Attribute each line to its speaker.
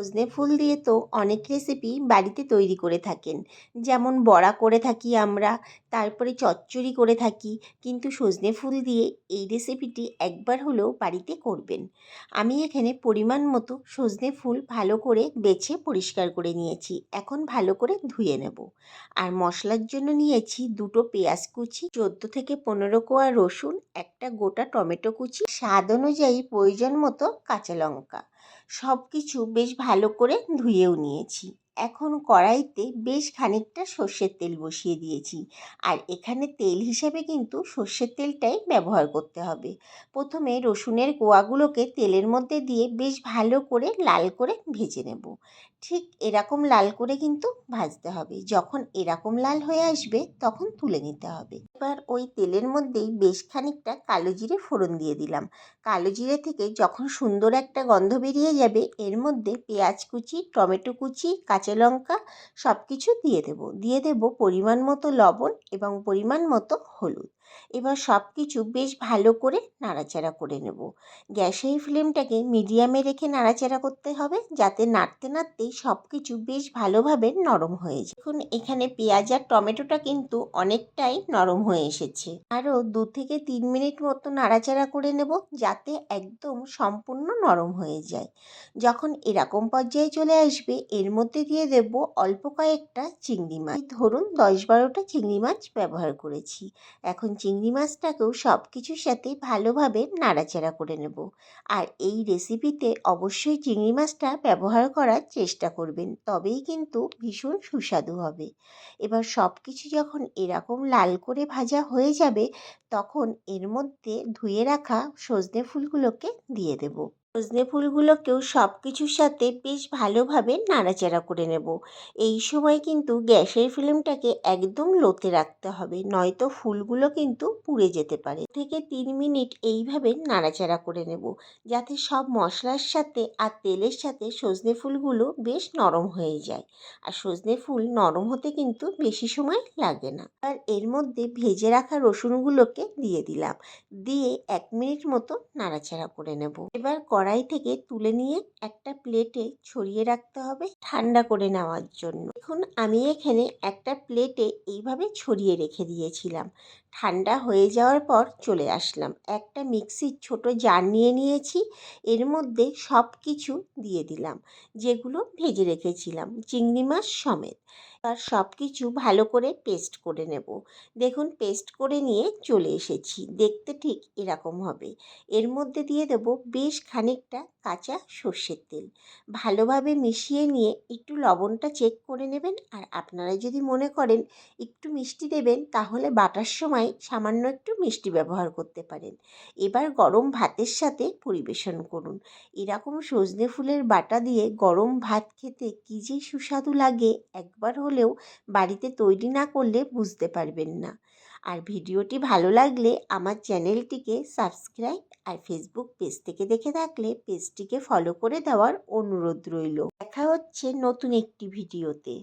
Speaker 1: সজনে ফুল দিয়ে তো অনেক রেসিপি বাড়িতে তৈরি করে থাকেন, যেমন বড়া করে থাকি আমরা, তারপরে চচ্চড়ি করে থাকি। কিন্তু সজনে ফুল দিয়ে এই রেসিপিটি একবার হলেও বাড়িতে করবেন। আমি এখানে পরিমাণ মতো সজনে ফুল ভালো করে বেছে পরিষ্কার করে নিয়েছি। এখন ভালো করে ধুয়ে নেব। আর মশলার জন্য নিয়েছি 2টো পেঁয়াজ কুচি, 14 থেকে 15 কোয়া রসুন, একটা গোটা টমেটো কুচি, স্বাদ অনুযায়ী প্রয়োজন মতো কাঁচা লঙ্কা। সব কিছু বেশ ভালো করে ধুয়েও নিয়েছি। এখন কড়াইতে বেশ খানিকটা সর্ষের তেল বসিয়ে দিয়েছি। আর এখানে তেল হিসেবে কিন্তু সর্ষের তেলটাই ব্যবহার করতে হবে। প্রথমে রসুনের কোয়াগুলোকে তেলের মধ্যে দিয়ে বেশ ভালো করে লাল করে ভেজে নেব। ঠিক এরকম লাল করে কিন্তু ভাজতে হবে। যখন এরকম লাল হয়ে আসবে তখন তুলে নিতে হবে। এবার ওই তেলের মধ্যেই বেশ খানিকটা কালো জিরে ফোড়ন দিয়ে দিলাম। কালো জিরে থেকে যখন সুন্দর একটা গন্ধ বেরিয়ে যাবে, এর মধ্যে পেঁয়াজ কুচি, টমেটো কুচি, কাঁচা লঙ্কা সব কিছু দিয়ে দেব পরিমাণ মতো লবণ এবং পরিমাণ মতো হলুদ। এবার সব কিছু বেশ ভালো করে নাড়াচাড়া করে নেব। গ্যাসের ফ্লেমটাকে মিডিয়ামে রেখে নাড়াচাড়া করতে হবে, যাতে নাড়তে নাড়তেই সব কিছু বেশ ভালোভাবে নরম হয়ে যায়। এখন এখানে পেঁয়াজ আর টমেটোটা কিন্তু অনেকটাই নরম হয়ে এসেছে। আরও 2 থেকে 3 মিনিট মতো নাড়াচাড়া করে নেব, যাতে একদম সম্পূর্ণ নরম হয়ে যায়। যখন এরকম পর্যায়ে চলে আসবে, এর মধ্যে দিয়ে দেব অল্প কয়েকটা চিংড়ি মাছ। ধরুন 10-12টা চিংড়ি মাছ ব্যবহার করেছি। এখন চিংড়ি মাছটাকেও সব কিছুর সাথে ভালোভাবে নাড়াচাড়া করে নেব। আর এই রেসিপিতে অবশ্যই চিংড়ি মাছটা ব্যবহার করার চেষ্টা করবেন, তবেই কিন্তু ভীষণ সুস্বাদু হবে। এবার সব কিছু যখন এরকম লাল করে ভাজা হয়ে যাবে, তখন এর মধ্যে ধুয়ে রাখা সজনে ফুলগুলোকে দিয়ে দেব। সজনে ফুলগুলোকেও সব কিছুর সাথে বেশ ভালোভাবে নাড়াচাড়া করে নেব। এই সময় কিন্তু গ্যাসের ফ্লেমটাকে একদম লোতে রাখতে হবে, নয়তো ফুলগুলো কিন্তু পুড়ে যেতে পারে। 2 থেকে 3 মিনিট এইভাবে নাড়াচাড়া করে নেব, যাতে সব মশলার সাথে আর তেলের সাথে সজনে ফুলগুলো বেশ নরম হয়ে যায়। আর সজনে ফুল নরম হতে কিন্তু বেশি সময় লাগে না। আর এর মধ্যে ভেজে রাখা রসুনগুলোকে দিয়ে দিলাম। দিয়ে 1 মিনিট মতো নাড়াচাড়া করে নেব। এবার কড়াই থেকে তুলে নিয়ে একটা প্লেটে ছড়িয়ে রাখতে হবে ঠান্ডা করে নেওয়ার জন্য। এখন আমি এখানে একটা প্লেটে এইভাবে ছড়িয়ে রেখে দিয়েছিলাম। ঠান্ডা হয়ে যাওয়ার পর চলে আসলাম। একটা মিক্সির ছোট জার নিয়ে নিয়েছি। এর মধ্যে সব কিছু দিয়ে দিলাম, যেগুলো ভেজে রেখেছিলাম চিংড়ি মাছ সমেত। আর সব কিছু ভালো করে পেস্ট করে নেব। দেখুন পেস্ট করে নিয়ে চলে এসেছি। দেখতে ঠিক এরকম হবে। এর মধ্যে দিয়ে দেব বেশ খানিকটা কাঁচা সর্ষের তেল। ভালোভাবে মিশিয়ে নিয়ে একটু লবণটা চেক করে নেবেন। আর আপনারা যদি মনে করেন একটু মিষ্টি দেবেন, তাহলে বাটার সময় সামান্য একটু মিষ্টি ব্যবহার করতে পারেন। এবার গরম ভাতের সাথে পরিবেশন করুন। এরকম সজনে ফুলের বাটা দিয়ে গরম ভাত খেতে কী যে সুস্বাদু লাগে, একবার হলেও বাড়িতে তৈরি না করলে বুঝতে পারবেন না। আর ভিডিওটি ভালো লাগলে আমার চ্যানেলটিকে সাবস্ক্রাইব, আর ফেসবুক পেজ থেকে দেখে থাকলে পেজটিকে ফলো করে দেওয়ার অনুরোধ রইল। দেখা হচ্ছে নতুন একটি ভিডিওতে।